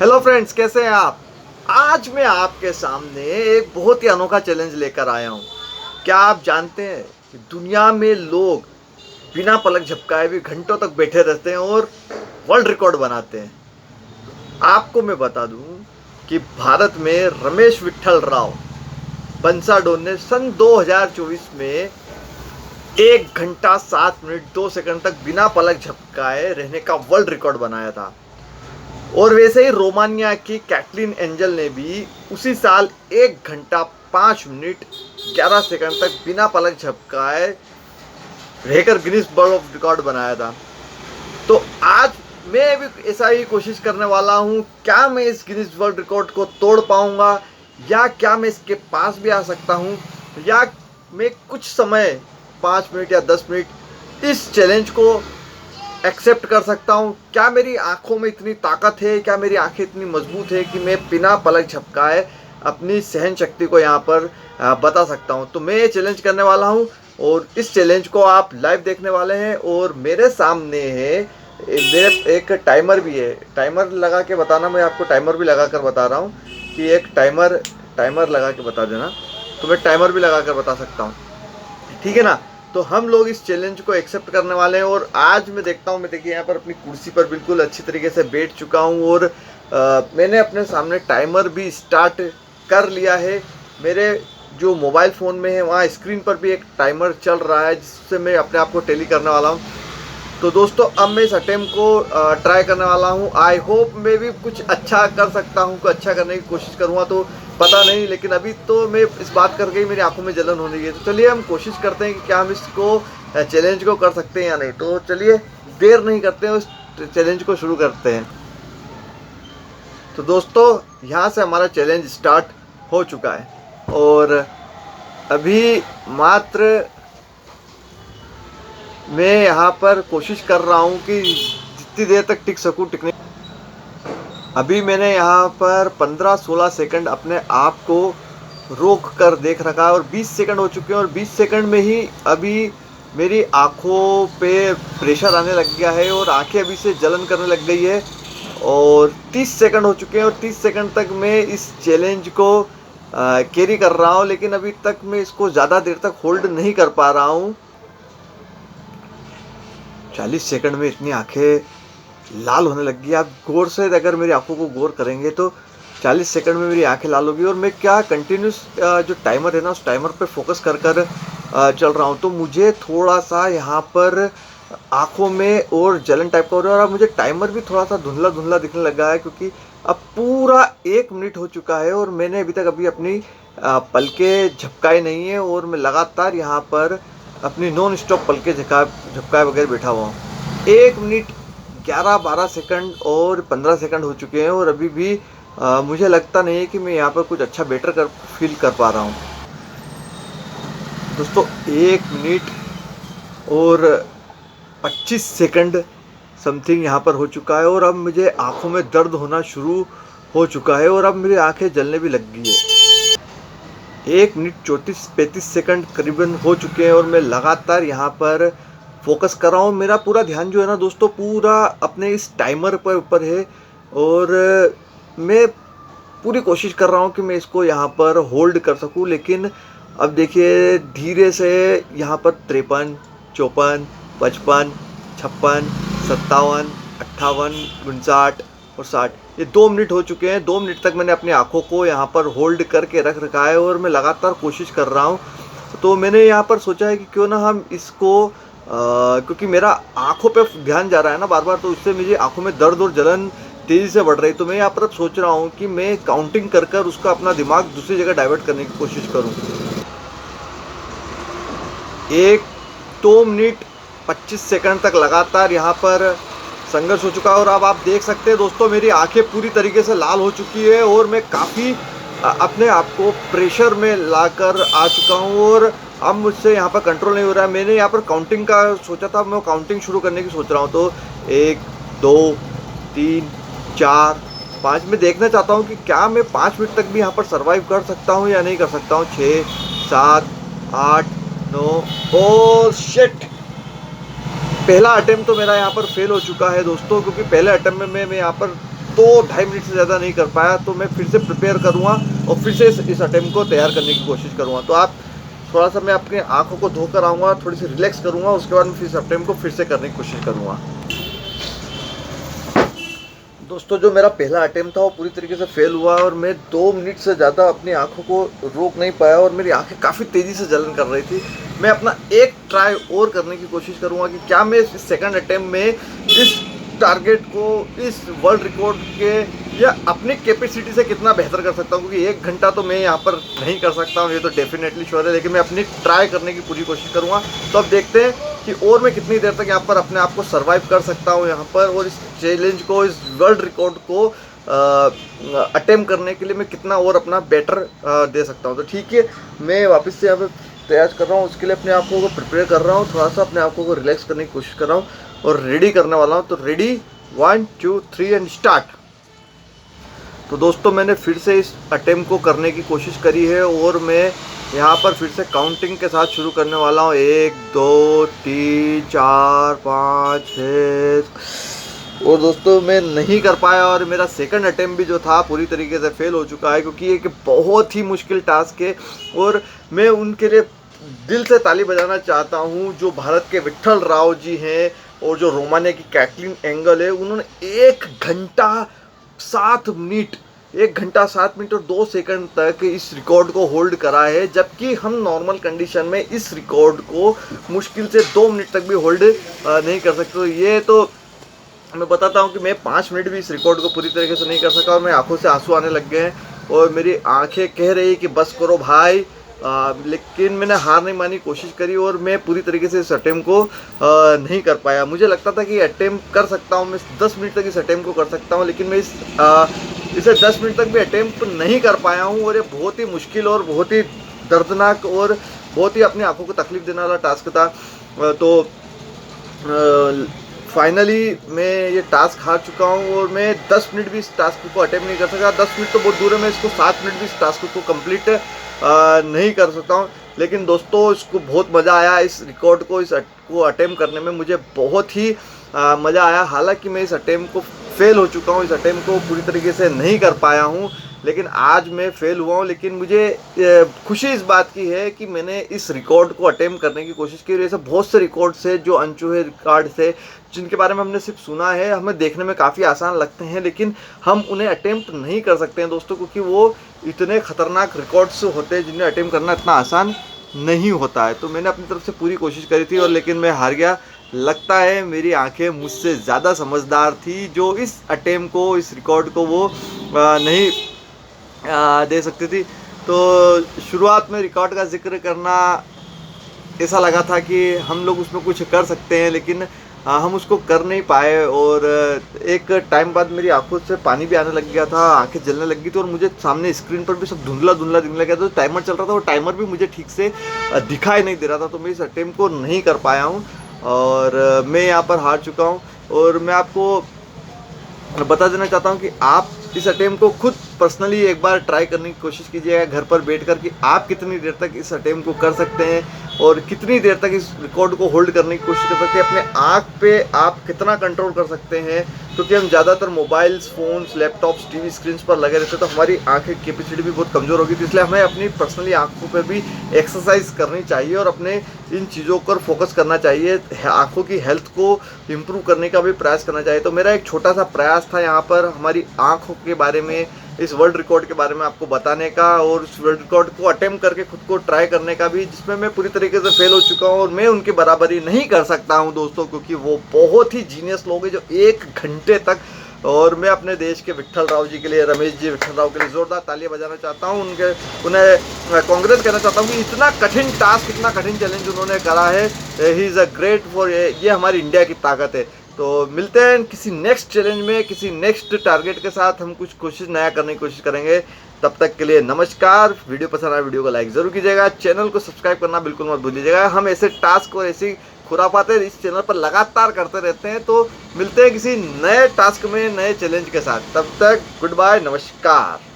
Hello friends, कैसे हैं आप। आज मैं आपके सामने एक बहुत ही अनोखा चैलेंज लेकर आया हूँ। क्या आप जानते हैं कि दुनिया में लोग बिना पलक झपकाए भी घंटों तक बैठे रहते हैं और वर्ल्ड रिकॉर्ड बनाते हैं। आपको मैं बता दूं कि भारत में रमेश विट्ठल राव बंसाडोर ने सन 2024 में 1 घंटा 7 मिनट 2 सेकंड तक बिना पलक झपकाए रहने का वर्ल्ड रिकॉर्ड बनाया था। और वैसे ही रोमानिया की कैटलिन एंजल ने भी उसी साल 1 घंटा 5 मिनट 11 सेकंड तक बिना पलक झपकाए रहकर गिनीज वर्ल्ड ऑफ रिकॉर्ड बनाया था। तो आज मैं भी ऐसा ही कोशिश करने वाला हूँ। क्या मैं इस गिनीज वर्ल्ड रिकॉर्ड को तोड़ पाऊंगा, या क्या मैं इसके पास भी आ सकता हूँ, या मैं कुछ समय 5 मिनट या 10 मिनट इस चैलेंज को एक्सेप्ट कर सकता हूँ। क्या मेरी आंखों में इतनी ताकत है, क्या मेरी आंखें इतनी मजबूत है कि मैं बिना पलक झपकाए अपनी सहन शक्ति को यहाँ पर बता सकता हूँ। तो मैं ये चैलेंज करने वाला हूँ और इस चैलेंज को आप लाइव देखने वाले हैं। और मेरे सामने है मेरे एक टाइमर भी है। टाइमर लगा के बताना, मैं आपको टाइमर भी लगा कर बता रहा हूँ कि एक टाइमर टाइमर लगा के बता देना। तो मैं टाइमर भी लगा कर बता सकता हूँ, ठीक है ना। तो हम लोग इस चैलेंज को एक्सेप्ट करने वाले हैं। और आज मैं देखता हूँ, मैं देखिए यहाँ पर अपनी कुर्सी पर बिल्कुल अच्छी तरीके से बैठ चुका हूँ और मैंने अपने सामने टाइमर भी स्टार्ट कर लिया है। मेरे जो मोबाइल फ़ोन में है वहाँ स्क्रीन पर भी एक टाइमर चल रहा है जिससे मैं अपने आप को टैली करने वाला हूँ। तो दोस्तों, अब मैं इस अटेम्प्ट को ट्राई करने वाला हूँ। आई होप मैं भी कुछ अच्छा कर सकता हूँ, कुछ अच्छा करने की कोशिश करूँगा तो पता नहीं, लेकिन अभी तो मैं इस बात करके ही मेरी आंखों में जलन होने लगी है। तो चलिए हम कोशिश करते हैं कि क्या हम इसको चैलेंज को कर सकते हैं या नहीं। तो चलिए देर नहीं करते हैं, उस चैलेंज को शुरू करते हैं। तो दोस्तों, यहाँ से हमारा चैलेंज स्टार्ट हो चुका है और अभी मात्र मैं यहाँ पर कोशिश कर रहा हूँ कि जितनी देर तक टिक सकूँ टिकने। अभी मैंने यहाँ पर 15-16 सेकंड अपने आप को रोक कर देख रखा है और 20 सेकंड हो चुके हैं। और 20 सेकंड में ही अभी मेरी आँखों पे प्रेशर आने लग गया है और आंखें अभी से जलन करने लग गई है। और 30 सेकंड हो चुके हैं और 30 सेकंड तक मैं इस चैलेंज को कैरी कर रहा हूँ, लेकिन अभी तक मैं इसको ज़्यादा देर तक होल्ड नहीं कर पा रहा हूँ। 40 सेकंड में इतनी आंखें लाल होने लग गई। आप गौर से अगर मेरी आंखों को गौर करेंगे तो 40 सेकंड में मेरी आंखें लाल होगी। और मैं क्या कंटिन्यूस जो टाइमर है ना, उस टाइमर पे फोकस कर कर चल रहा हूँ। तो मुझे थोड़ा सा यहाँ पर आंखों में और जलन टाइप का हो रहा है और अब मुझे टाइमर भी थोड़ा सा धुंधला धुंधला दिखने लगा है, क्योंकि अब पूरा 1 मिनट हो चुका है और मैंने अभी तक अपनी पलकें झपकाई नहीं है और मैं लगातार यहाँ पर अपनी नॉन स्टॉप पलकें झपकाए बगैर बैठा हुआ हूँ। 1 मिनट 11-12 सेकंड और 15 सेकंड हो चुके हैं और अभी भी मुझे लगता नहीं है कि मैं यहाँ पर कुछ अच्छा बेटर फील कर पा रहा हूँ। दोस्तों, 1 मिनट और 25 सेकंड समथिंग यहाँ पर हो चुका है और अब मुझे आंखों में दर्द होना शुरू हो चुका है और अब मेरी आंखें जलने भी लग गई है। 1 मिनट 34-35 सेकंड करीबन हो चुके हैं और मैं लगातार यहाँ पर फोकस कर रहा हूँ। मेरा पूरा ध्यान जो है ना दोस्तों, पूरा अपने इस टाइमर पर ऊपर है और मैं पूरी कोशिश कर रहा हूँ कि मैं इसको यहाँ पर होल्ड कर सकूँ। लेकिन अब देखिए धीरे से यहाँ पर 53, 54, 55, 56, 57, 58, 59 और 60, ये 2 मिनट हो चुके हैं। 2 मिनट तक मैंने अपनी आंखों को यहाँ पर होल्ड करके रख रखा है और मैं लगातार कोशिश कर रहा हूँ। तो मैंने यहाँ पर सोचा है कि क्यों ना हम इसको क्योंकि मेरा आंखों पे ध्यान जा रहा है ना बार बार, तो उससे मुझे आंखों में दर्द और जलन तेज़ी से बढ़ रही। तो मैं यहाँ पर अब सोच रहा हूँ कि मैं काउंटिंग कर कर उसका अपना दिमाग दूसरी जगह डाइवर्ट करने की कोशिश करूँ। 2 मिनट 25 सेकंड तक लगातार यहाँ पर संघर्ष हो चुका है और अब आप देख सकते हैं दोस्तों, मेरी आंखें पूरी तरीके से लाल हो चुकी है और मैं काफ़ी अपने आप को प्रेशर में लाकर आ चुका हूँ और अब मुझसे यहाँ पर कंट्रोल नहीं हो रहा है। मैंने यहाँ पर काउंटिंग का सोचा था, मैं काउंटिंग शुरू करने की सोच रहा हूँ। तो 1, 2, 3, 4, 5 मैं देखना चाहता हूँ कि क्या मैं 5 मिनट तक भी यहाँ पर सर्वाइव कर सकता हूँ या नहीं कर सकता हूँ। 6, 7, 8, 9 और शिट, पहला अटेम्प्ट तो मेरा यहाँ पर फेल हो चुका है दोस्तों, क्योंकि पहले अटेम्प्ट में मैं यहाँ पर तो 2.5 मिनट से ज़्यादा नहीं कर पाया, तो मैं फिर से प्रिपेयर करूँगा और फिर से इस अटेम्प्ट को तैयार करने की कोशिश करूँगा। तो आप थोड़ा सा मैं अपनी आँखों को धोकर आऊँगा, थोड़ी सी रिलैक्स करूँगा, उसके बाद मैं फिर इस अटेम्प्ट को फिर से करने की कोशिश करूँगा। दोस्तों जो मेरा पहला अटेम्प्ट था वो पूरी तरीके से फेल हुआ और मैं 2 मिनट से ज़्यादा अपनी आंखों को रोक नहीं पाया और मेरी आंखें काफ़ी तेज़ी से जलन कर रही थी। मैं अपना एक ट्राई और करने की कोशिश करूंगा कि क्या मैं इस सेकंड अटेम्प्ट में इस टारगेट को, इस वर्ल्ड रिकॉर्ड के या अपनी कैपेसिटी से कितना बेहतर कर सकता हूँ, क्योंकि 1 घंटा तो मैं यहाँ पर नहीं कर सकता हूँ, ये तो डेफिनेटली श्योर है, लेकिन मैं अपनी ट्राई करने की पूरी कोशिश करूँगा। तो अब देखते हैं कि और मैं कितनी देर तक यहाँ पर अपने आप को सर्वाइव कर सकता हूँ यहाँ पर, और इस चैलेंज को, इस वर्ल्ड रिकॉर्ड को अटेम्प्ट करने के लिए मैं कितना और अपना बेटर दे सकता हूँ। तो ठीक है, मैं वापस से यहाँ पर तैयार कर रहा हूँ, उसके लिए अपने आप को प्रिपेयर कर रहा हूँ, थोड़ा सा अपने आप को रिलैक्स करने की कोशिश कर रहा हूँ और रेडी करने वाला हूँ। तो रेडी, 1 2 3 एंड स्टार्ट। तो दोस्तों मैंने फिर से इस अटेम्प्ट को करने की कोशिश करी है और मैं यहाँ पर फिर से काउंटिंग के साथ शुरू करने वाला हूँ। 1 2 3 4 5 6। और दोस्तों मैं नहीं कर पाया और मेरा सेकंड अटेम्प्ट भी जो था पूरी तरीके से फेल हो चुका है, क्योंकि एक बहुत ही मुश्किल टास्क है। और मैं उनके लिए दिल से ताली बजाना चाहता हूँ जो भारत के विट्ठल राव जी हैं और जो रोमानिया की कैटलिन एंगल है। उन्होंने 1 घंटा 7 मिनट 1 घंटा 7 मिनट और 2 सेकंड तक इस रिकॉर्ड को होल्ड करा है, जबकि हम नॉर्मल कंडीशन में इस रिकॉर्ड को मुश्किल से 2 मिनट तक भी होल्ड नहीं कर सकते। तो ये तो मैं बताता हूँ कि मैं 5 मिनट भी इस रिकॉर्ड को पूरी तरीके से नहीं कर सका और मेरी आंखों से आंसू आने लग गए हैं और मेरी आंखें कह रही कि बस करो भाई। लेकिन मैंने हार नहीं मानी, कोशिश करी और मैं पूरी तरीके से इस अटेम्प्ट को नहीं कर पाया। मुझे लगता था कि अटेम्प्ट कर सकता हूँ, मैं 10 मिनट तक इस अटेम्प्ट को कर सकता हूँ, लेकिन मैं इसे 10 मिनट तक भी अटेम्प्ट नहीं कर पाया हूँ। और ये बहुत ही मुश्किल और बहुत ही दर्दनाक और बहुत ही अपनी आंखों को तकलीफ देने वाला टास्क था। तो फाइनली मैं ये टास्क हार चुका हूँ और मैं 10 मिनट भी इस टास्क को अटेम्प्ट नहीं कर सका। 10 मिनट तो बहुत दूर है, मैं इसको 7 मिनट भी इस टास्क को कंप्लीट नहीं कर सकता हूँ। लेकिन दोस्तों इसको बहुत मज़ा आया, इस रिकॉर्ड को को अटेम्प्ट करने में मुझे बहुत ही मज़ा आया। हालांकि मैं इस अटेम्प्ट को फेल हो चुका हूँ, इस अटेम्प्ट को पूरी तरीके से नहीं कर पाया हूँ, लेकिन आज मैं फेल हुआ हूँ। लेकिन मुझे खुशी इस बात की है कि मैंने इस रिकॉर्ड को अटेम्प्ट करने की कोशिश की। ऐसे बहुत से रिकॉर्ड्स है जो अनछुए रिकॉर्ड्स है जिनके बारे में हमने सिर्फ सुना है, हमें देखने में काफ़ी आसान लगते हैं, लेकिन हम उन्हें अटेम्प्ट नहीं कर सकते हैं दोस्तों, क्योंकि वो इतने ख़तरनाक रिकॉर्ड्स होते हैं जिन्हें अटेम्प्ट करना इतना आसान नहीं होता है। तो मैंने अपनी तरफ से पूरी कोशिश करी थी और लेकिन मैं हार गया। लगता है मेरी आंखें मुझसे ज़्यादा समझदार थी, जो इस अटेम्प्ट को, इस रिकॉर्ड को वो नहीं दे सकती थी। तो शुरुआत में रिकॉर्ड का जिक्र करना ऐसा लगा था कि हम लोग उसमें कुछ कर सकते हैं, लेकिन हम उसको कर नहीं पाए। और एक टाइम बाद मेरी आंखों से पानी भी आने लग गया था, आंखें जलने लग गई थी और मुझे सामने स्क्रीन पर भी सब धुंधला धुंधला दिखने लग गया था। टाइमर चल रहा था, वो टाइमर भी मुझे ठीक से दिखाई नहीं दे रहा था। तो मैं इस अटेम्प्ट को नहीं कर पाया हूँ और मैं यहाँ पर हार चुका हूँ। और मैं आपको बता देना चाहता हूँ कि आप इस अटेम्प्ट को खुद पर्सनली एक बार ट्राई करने की कोशिश कीजिएगा घर पर बैठकर कि आप कितनी देर तक इस अटेम्प्ट को कर सकते हैं और कितनी देर तक इस रिकॉर्ड को होल्ड करने की कोशिश कर सकते हैं। अपने आँख पे आप कितना कंट्रोल कर सकते हैं, क्योंकि हम ज़्यादातर mobiles, phones, laptops, TV screens पर लगे रहते हैं, तो हमारी आँखें की कैपेसिटी भी बहुत कमज़ोर होगी। तो इसलिए हमें अपनी पर्सनली आँखों पर भी एक्सरसाइज करनी चाहिए और अपने इन चीज़ों पर फोकस करना चाहिए, आँखों की हेल्थ को इम्प्रूव करने का भी प्रयास करना चाहिए। तो मेरा एक छोटा सा प्रयास था यहाँ पर हमारी आँखों के बारे में, इस वर्ल्ड रिकॉर्ड के बारे में आपको बताने का और उस वर्ल्ड रिकॉर्ड को अटेम्प्ट करके खुद को ट्राई करने का भी, जिसमें मैं पूरी तरीके से फेल हो चुका हूँ और मैं उनकी बराबरी नहीं कर सकता हूँ दोस्तों, क्योंकि वो बहुत ही जीनियस लोग हैं जो 1 घंटे तक। और मैं अपने देश के विट्ठल राव जी के लिए, रमेश जी विट्ठल राव के लिए ज़ोरदार तालियां बजाना चाहता हूँ, उन्हें कांग्रेस कहना चाहता हूँ कि इतना कठिन टास्क, इतना कठिन चैलेंज उन्होंने करा है। He is a great for, ये हमारी इंडिया की ताकत है। तो मिलते हैं किसी नेक्स्ट चैलेंज में, किसी नेक्स्ट टारगेट के साथ। हम कुछ कोशिश नया करने की कोशिश करेंगे। तब तक के लिए नमस्कार। वीडियो पसंद आया वीडियो को लाइक ज़रूर कीजिएगा, चैनल को सब्सक्राइब करना बिल्कुल मत भूलिएगा। हम ऐसे टास्क और ऐसी खुराफातें इस चैनल पर लगातार करते रहते हैं। तो मिलते हैं किसी नए टास्क में, नए चैलेंज के साथ। तब तक गुड बाय, नमस्कार।